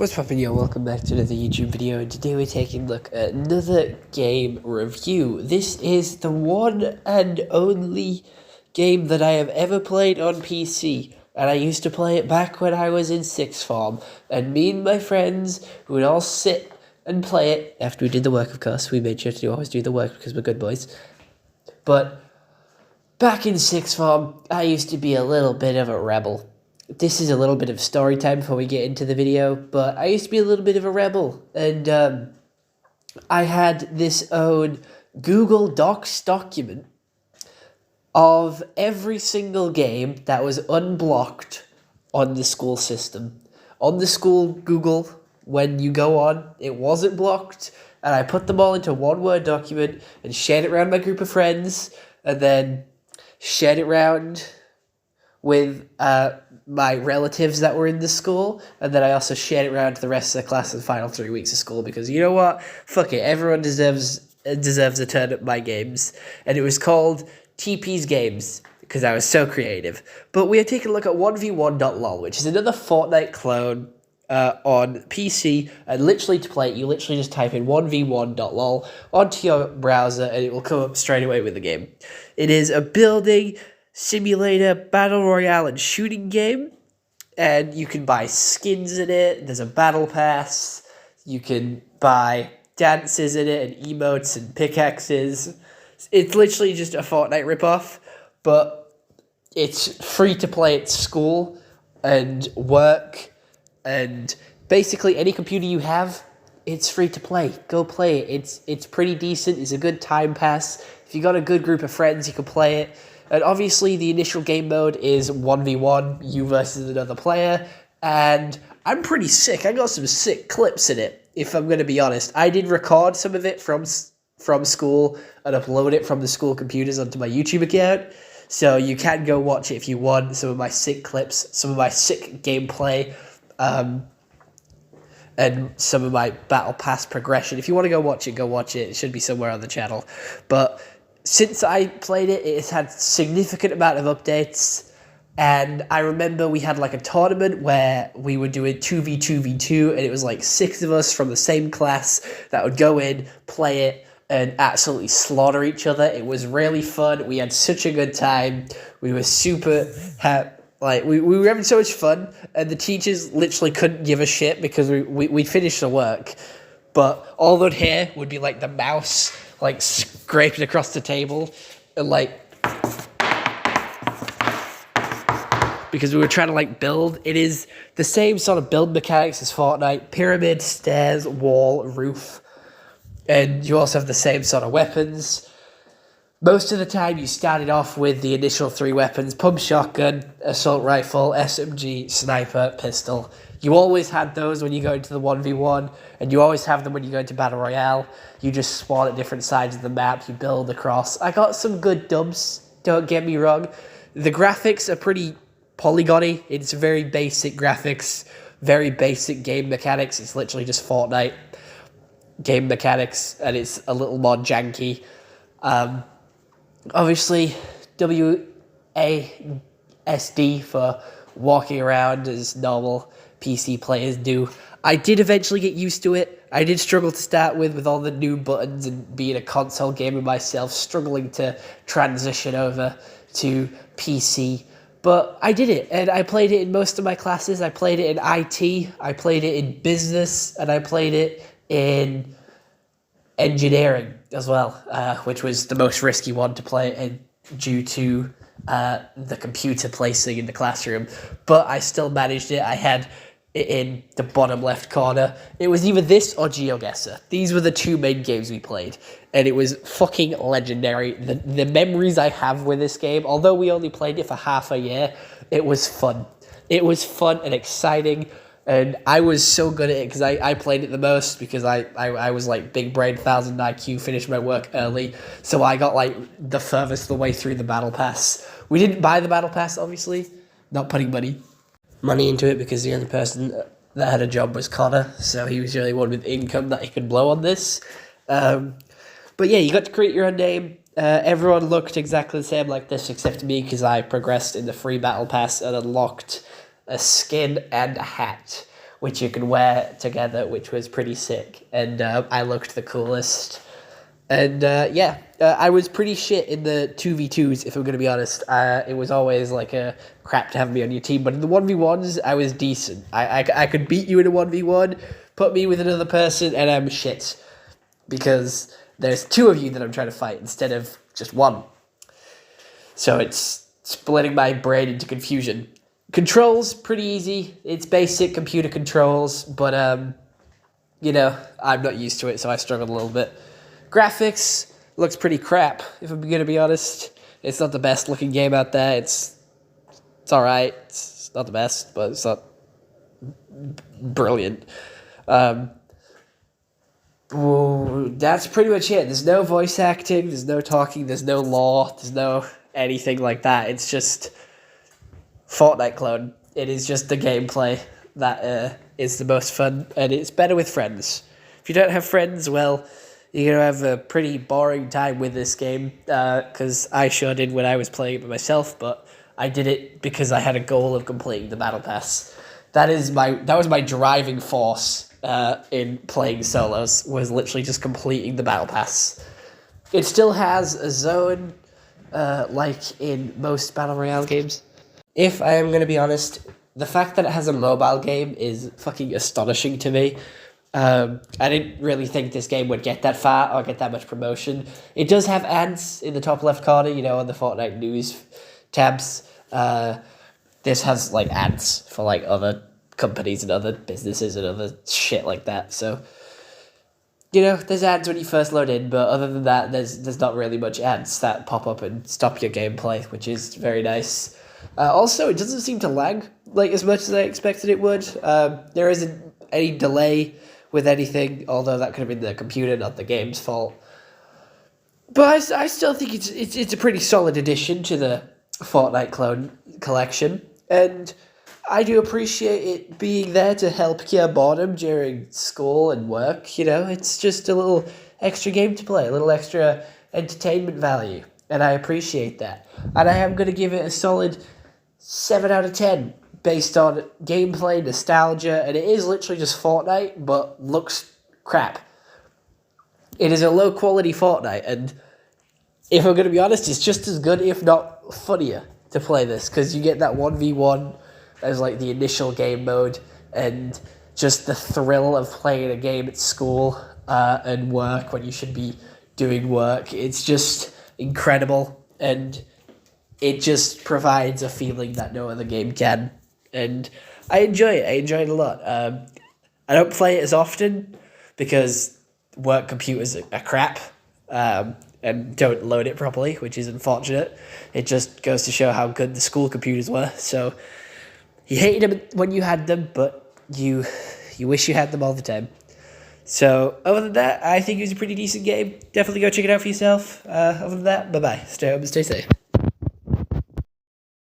What's poppin', yo? Welcome back to another YouTube video, and today we're taking a look at another game review. This is the one and only game that I have ever played on PC, and I used to play it back when I was in sixth form, and me and my friends would all sit and play it after we did the work, of course. We made sure to always do the work because we're good boys. But back in sixth form, I used to be a little bit of a rebel. This is a little bit of story time before we get into the video, but I used to be a little bit of a rebel, and I had this own Google Docs document of every single game that was unblocked on the school system. On the school Google, when you go on, it wasn't blocked, and I put them all into one Word document and shared it around my group of friends, and then shared it around with my relatives that were in the school, and then I also shared it around to the rest of the class in the final 3 weeks of school, because you know what? Fuck it, everyone deserves a turn at my games. And it was called TP's Games, because I was so creative. But we are taking a look at 1v1.lol, which is another Fortnite clone on PC, and literally to play it, you literally just type in 1v1.lol onto your browser, and it will come up straight away with the game. It is a building simulator, battle royale, and shooting game, and you can buy skins in it. There's a battle pass. You can buy dances in it, and emotes, and pickaxes. It's literally just a Fortnite ripoff, but it's free to play at school and work, and basically any computer you have, it's free to play. Go play it. It's pretty decent. It's a good time pass. If you got a good group of friends, you can play it. And obviously, the initial game mode is 1v1, you versus another player, and I'm pretty sick. I got some sick clips in it, if I'm going to be honest. I did record some of it from school and upload it from the school computers onto my YouTube account, so you can go watch it if you want. Some of my sick clips, some of my sick gameplay, and some of my Battle Pass progression. If you want to go watch it, go watch it. It should be somewhere on the channel. But since I played it, it's had significant amount of updates, and I remember we had like a tournament where we were doing 2v2v2, and it was like 6 of us from the same class that would go in, play it, and absolutely slaughter each other. It was really fun. We had such a good time. We were super happy. We were having so much fun, and the teachers literally couldn't give a shit because we'd finished the work, but all they'd hear would be like the mouse like scraping across the table, and like, because we were trying to like build. It is the same sort of build mechanics as Fortnite: pyramid, stairs, wall, roof, and you also have the same sort of weapons. Most of the time, you started off with the initial 3 weapons: pump shotgun, assault rifle, SMG, sniper, pistol. You always had those when you go into the 1v1, and you always have them when you go into Battle Royale. You just spawn at different sides of the map, you build across. I got some good dubs, don't get me wrong. The graphics are pretty polygony. It's very basic graphics, very basic game mechanics. It's literally just Fortnite game mechanics, and it's a little more janky. Obviously, WASD for walking around as normal PC players do. I did eventually get used to it. I did struggle to start with all the new buttons, and being a console gamer myself, struggling to transition over to PC. But I did it, and I played it in most of my classes. I played it in IT, I played it in business, and I played it in engineering as well, which was the most risky one to play in due to the computer placing in the classroom. But I still managed it. I had it in the bottom left corner. It was either this or GeoGuessr. These were the 2 main games we played, and it was fucking legendary. The memories I have with this game, although we only played it for half a year, it was fun. It was fun and exciting. And I was so good at it because I played it the most, because I was like big brain, 1000 IQ, finished my work early. So I got like the furthest the way through the Battle Pass. We didn't buy the Battle Pass, obviously. Not putting money into it, because the only person that had a job was Connor. So he was the only one with income that he could blow on this. But yeah, you got to create your own name. Everyone looked exactly the same like this except me, because I progressed in the free Battle Pass and unlocked a skin and a hat, which you can wear together, which was pretty sick. And I looked the coolest. And I was pretty shit in the 2v2s, if I'm going to be honest. It was always like a crap to have me on your team. But in the 1v1s, I was decent. I could beat you in a 1v1, put me with another person, and I'm shit. Because there's two of you that I'm trying to fight instead of just one. So it's splitting my brain into confusion. Controls, pretty easy. It's basic computer controls, but, I'm not used to it, so I struggled a little bit. Graphics looks pretty crap, if I'm going to be honest. It's not the best looking game out there. It's alright. It's not the best, but it's not brilliant. That's pretty much it. There's no voice acting, there's no talking, there's no lore, there's no anything like that. It's just Fortnite clone. It is just the gameplay that is the most fun, and it's better with friends. If you don't have friends, well, you're going to have a pretty boring time with this game, because I sure did when I was playing it by myself, but I did it because I had a goal of completing the Battle Pass. That was my driving force in playing solos, was literally just completing the Battle Pass. It still has a zone, like in most Battle Royale games. If I am going to be honest, the fact that it has a mobile game is fucking astonishing to me. I didn't really think this game would get that far or get that much promotion. It does have ads in the top left corner, on the Fortnite news tabs. This has, like, ads for, like, other companies and other businesses and other shit like that. So, there's ads when you first load in, but other than that, there's not really much ads that pop up and stop your gameplay, which is very nice. Also, it doesn't seem to lag, like, as much as I expected it would. There isn't any delay with anything, although that could have been the computer, not the game's fault. But I still think it's a pretty solid addition to the Fortnite clone collection, and I do appreciate it being there to help cure boredom during school and work. It's just a little extra game to play, a little extra entertainment value, and I appreciate that. And I am going to give it a solid 7 out of 10. Based on gameplay, nostalgia, and it is literally just Fortnite, but looks crap. It is a low-quality Fortnite, and if I'm going to be honest, it's just as good, if not funnier, to play this, because you get that 1v1 as, like, the initial game mode, and just the thrill of playing a game at school and work when you should be doing work. It's just incredible, and it just provides a feeling that no other game can. And I enjoy it. I enjoy it a lot. I don't play it as often because work computers are crap and don't load it properly, which is unfortunate. It just goes to show how good the school computers were. So you hated them when you had them, but you wish you had them all the time. So other than that, I think it was a pretty decent game. Definitely go check it out for yourself. Other than that, bye-bye. Stay home and stay safe.